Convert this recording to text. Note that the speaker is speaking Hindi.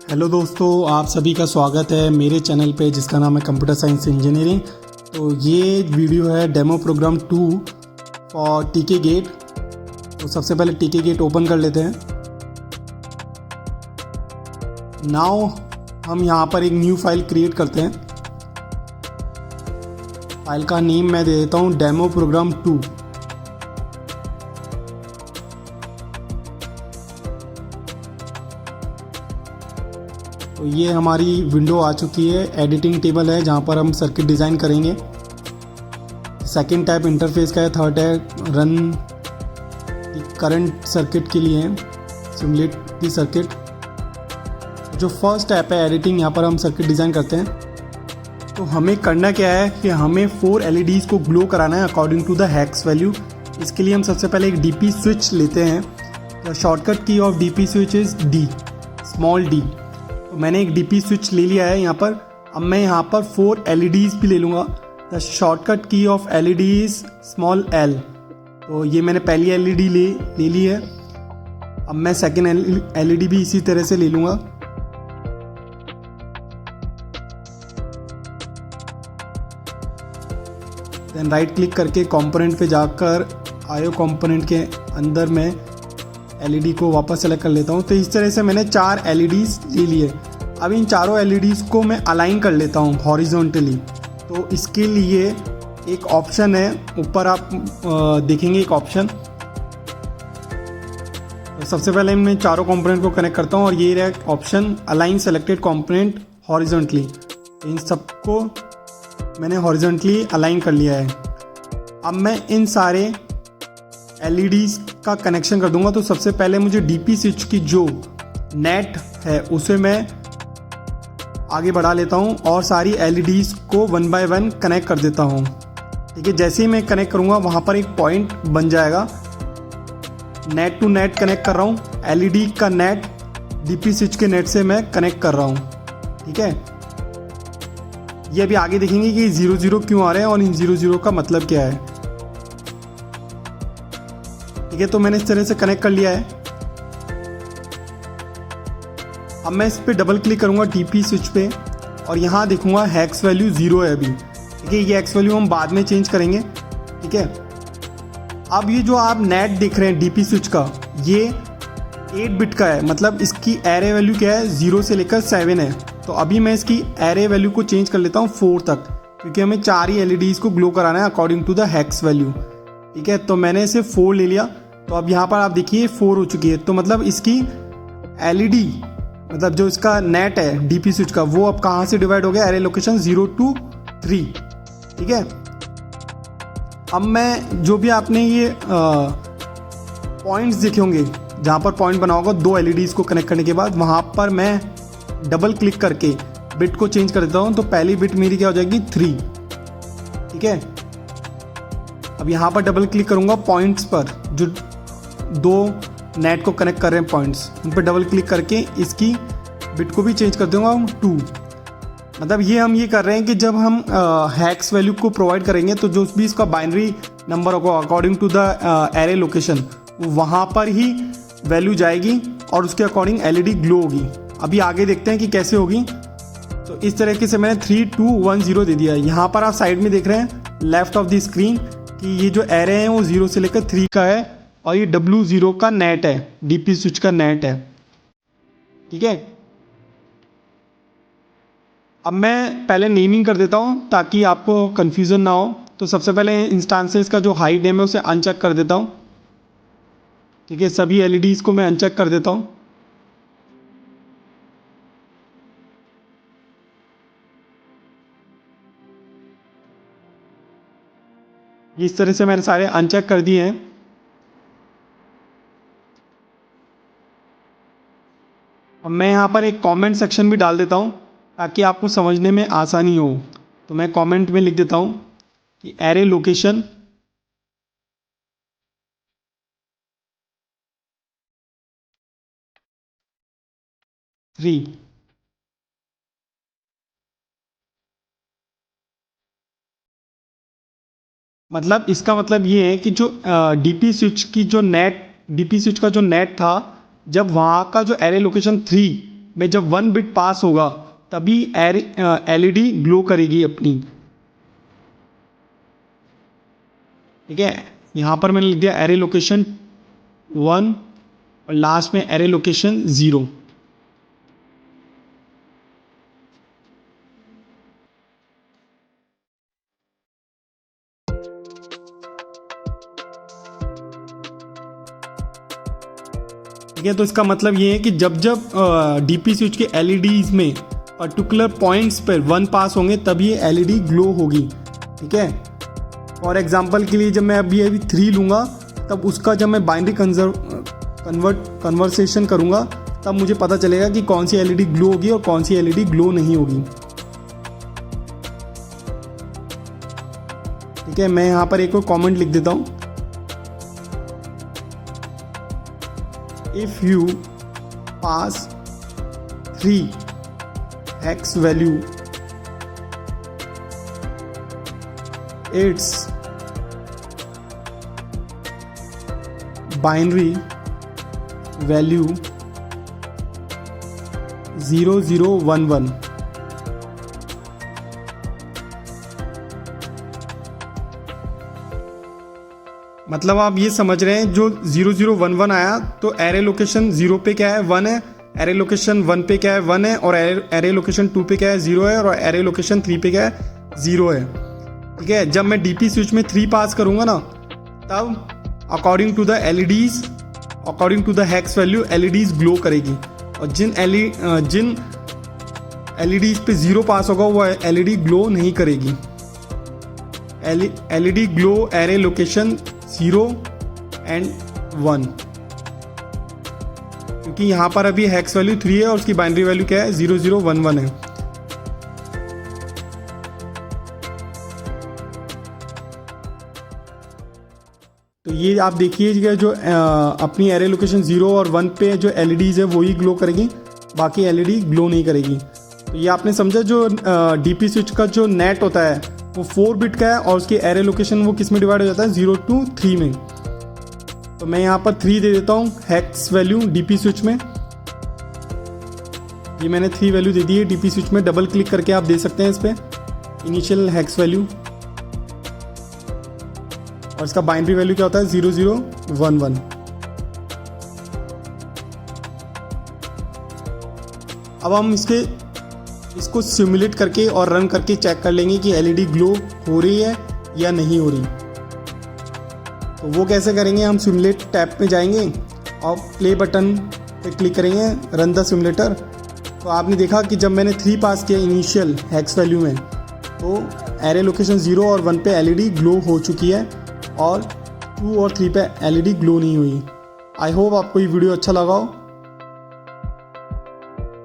हेलो दोस्तों, आप सभी का स्वागत है मेरे चैनल पे जिसका नाम है कंप्यूटर साइंस इंजीनियरिंग। तो ये वीडियो है डेमो प्रोग्राम 2 फॉर टीके गेट। तो सबसे पहले टीके गेट ओपन कर लेते हैं। नाउ हम यहाँ पर एक न्यू फाइल क्रिएट करते हैं। फाइल का नेम मैं दे देता हूँ डेमो प्रोग्राम 2। तो ये हमारी विंडो आ चुकी है। एडिटिंग टेबल है जहाँ पर हम सर्किट डिज़ाइन करेंगे। सेकंड टैब इंटरफेस का है। Third tab run current circuit के लिए है, सिमुलेट द सर्किट। जो फर्स्ट टैब है एडिटिंग, यहाँ पर हम सर्किट डिज़ाइन करते हैं। तो हमें करना क्या है कि हमें 4 LEDs को ग्लो कराना है according to the hex value. इसके लिए हम सबसे पहले एक DP स्विच लेते हैं। द शॉर्टकट की of DP switch is D, small d। तो मैंने एक DP स्विच ले लिया है यहाँ पर। अब मैं यहाँ पर 4 LEDs भी ले लूँगा। द शॉर्टकट की of LED is small l। तो ये मैंने पहली LED ले ली है। अब मैं सेकेंड LED भी इसी तरह से ले लूँगा। देन राइट क्लिक करके कंपोनेंट पे जाकर आयो कंपोनेंट के अंदर मैं LED को वापस सेलेक्ट कर लेता हूँ। तो इस तरह से मैंने 4 LEDs ले लिए। अब इन चारों LEDs को मैं अलाइन कर लेता हूँ हॉरिजॉन्टली। तो इसके लिए एक ऑप्शन है, ऊपर आप देखेंगे एक ऑप्शन। तो सबसे पहले मैं चारों कंपोनेंट को कनेक्ट करता हूँ और ये रहा option align selected component horizontally. इन सबको मैंने हॉरिजॉन्टली अलाइन कर लिया है। अब मैं इन सारे LEDs का कनेक्शन कर दूंगा। तो सबसे पहले मुझे DP स्विच की जो नेट है उसे मैं आगे बढ़ा लेता हूं और सारी LEDs को 1 बाय 1 कनेक्ट कर देता हूं। ठीक है, जैसे ही मैं कनेक्ट करूंगा वहां पर एक पॉइंट बन जाएगा। नेट टू नेट कनेक्ट कर रहा हूं। LED का नेट DP स्विच के नेट से मैं कनेक्ट कर रहा हूं। ठीक है, ये अभी आगे देखेंगे कि 0 क्यों आ रहे हैं और इन 0 का मतलब क्या है। ठीक है, तो मैंने इस तरह से कनेक्ट कर लिया है। अब मैं इस पे डबल क्लिक करूंगा DP स्विच पे और यहाँ देखूंगा हेक्स वैल्यू 0 है अभी। ठीक है, ये हेक्स वैल्यू हम बाद में चेंज करेंगे। ठीक है, अब ये जो आप नेट देख रहे हैं DP स्विच का, ये 8 बिट का है। मतलब इसकी एरे वैल्यू क्या है, 0 से लेकर 7 है। तो अभी मैं इसकी एरे वैल्यू को चेंज कर लेता हूँ 4 तक, क्योंकि हमें 4 ही LEDs को ग्लो कराना है according to the hex value. ठीक है, तो मैंने इसे 4 ले लिया। तो अब यहाँ पर आप देखिए 4 हो चुकी है। तो मतलब इसकी LED, मतलब जो इसका नेट है DP स्विच का, वो अब कहाँ से डिवाइड हो गया, एरे लोकेशन 0 to 3। ठीक है, अब मैं जो भी आपने ये पॉइंट्स देखे होंगे जहाँ पर पॉइंट बना होगा 2 LEDs को कनेक्ट करने के बाद, वहाँ पर मैं डबल क्लिक करके बिट को चेंज कर देता हूँ। तो पहली बिट मेरी क्या हो जाएगी, 3। ठीक है, अब यहाँ पर डबल क्लिक करूँगा पॉइंट्स पर, जो 2 नेट को कनेक्ट कर रहे हैं पॉइंट्स, उन पर डबल क्लिक करके इसकी बिट को भी चेंज कर दूंगा 2। मतलब ये हम ये कर रहे हैं कि जब हम हेक्स वैल्यू को प्रोवाइड करेंगे तो जो भी इसका बाइनरी नंबर होगा according to the array location, वहाँ पर ही वैल्यू जाएगी और उसके अकॉर्डिंग LED ग्लो होगी। अभी आगे देखते हैं कि कैसे होगी। तो इस तरीके से मैंने 3 2 1 0 दे दिया है। यहाँ पर आप साइड में देख रहे हैं लेफ्ट ऑफ द स्क्रीन कि ये जो एरे है वो 0 से लेकर 3 का है और ये W0 का नेट है, DP स्विच का नेट है। ठीक है, अब मैं पहले नेमिंग कर देता हूँ ताकि आपको कन्फ्यूज़न ना हो। तो सबसे पहले इंस्टांसेस का जो हाइड नेम है उसे अनचेक कर देता हूँ। ठीक है, सभी LEDs को मैं अनचेक कर देता हूँ। इस तरह से मैंने सारे अनचेक कर दिए हैं। अब मैं यहाँ पर एक कमेंट सेक्शन भी डाल देता हूँ ताकि आपको समझने में आसानी हो। तो मैं कमेंट में लिख देता हूँ कि एरे लोकेशन थ्री। मतलब इसका मतलब ये है कि जो DP स्विच का जो नेट था, जब वहाँ का जो एरे लोकेशन 3 में जब 1 बिट पास होगा तभी एलईडी ग्लो करेगी अपनी। ठीक है, यहाँ पर मैंने लिख दिया एरे लोकेशन 1 और लास्ट में एरे लोकेशन 0। ठीक है, तो इसका मतलब ये है कि जब जब डीपी स्विच के एलईडीज में पर्टिकुलर पॉइंट्स पर 1 पास होंगे तभी ये एलईडी ग्लो होगी। ठीक है, फॉर एग्जांपल के लिए जब मैं अभी 3 लूँगा तब उसका जब मैं बाइनरी कन्वर्सेशन करूँगा तब मुझे पता चलेगा कि कौन सी एलईडी ग्लो होगी और कौन सी एलईडी ग्लो नहीं होगी। ठीक है, मैं यहाँ पर एक और कमेंट लिख देता हूँ। If you pass 3 hex value, its binary value 0011। मतलब आप ये समझ रहे हैं जो 0011 आया तो एरे लोकेशन 0 पे क्या है 1 है, एरे लोकेशन 1 पे क्या है 1 है, और एरे लोकेशन 2 पे क्या है 0 है, और एरे लोकेशन 3 पे क्या है 0 है। ठीक है, जब मैं डीपी स्विच में 3 पास करूँगा ना तब according to the LEDs, according to the hex value LEDs glow करेगी, और जिन एलईडीज पे 0 पास होगा वो एलईडी ग्लो नहीं करेगी। LED glow array location 0 and 1, क्योंकि यहाँ पर अभी हेक्स वैल्यू 3 है और उसकी बाइनरी वैल्यू क्या है 0011 है। तो ये आप देखिए जो अपनी एरे लोकेशन 0 और 1 पे जो एलईडीज है वो ही ग्लो करेगी, बाकी एलईडी ग्लो नहीं करेगी। तो ये आपने समझा, जो डीपी स्विच का जो नेट होता है वो 4 बिट का है और उसकी एरे लोकेशन वो किस में डिवाइड हो जाता है 0 to 3 में। तो मैं यहाँ पर 3 दे देता हूँ हेक्स वैल्यू डीपी स्विच में। ये मैंने 3 वैल्यू दे दी है डीपी स्विच में, डबल क्लिक करके आप दे सकते हैं इस पर इनिशियल हेक्स वैल्यू, और इसका बाइनरी वैल्यू क्या होता है 0011। अब हम इसको सिमुलेट करके और रन करके चेक कर लेंगे कि एलईडी ग्लो हो रही है या नहीं हो रही। तो वो कैसे करेंगे, हम सिमुलेट टैब पे जाएंगे और प्ले बटन पे क्लिक करेंगे, रन द सिमुलेटर। तो आपने देखा कि जब मैंने 3 पास किया इनिशियल हेक्स वैल्यू में तो एरे लोकेशन 0 और 1 पे एलईडी ग्लो हो चुकी है और 2 और 3 पे एलईडी ग्लो नहीं हुई। आई होप आपको ये वीडियो अच्छा लगा हो।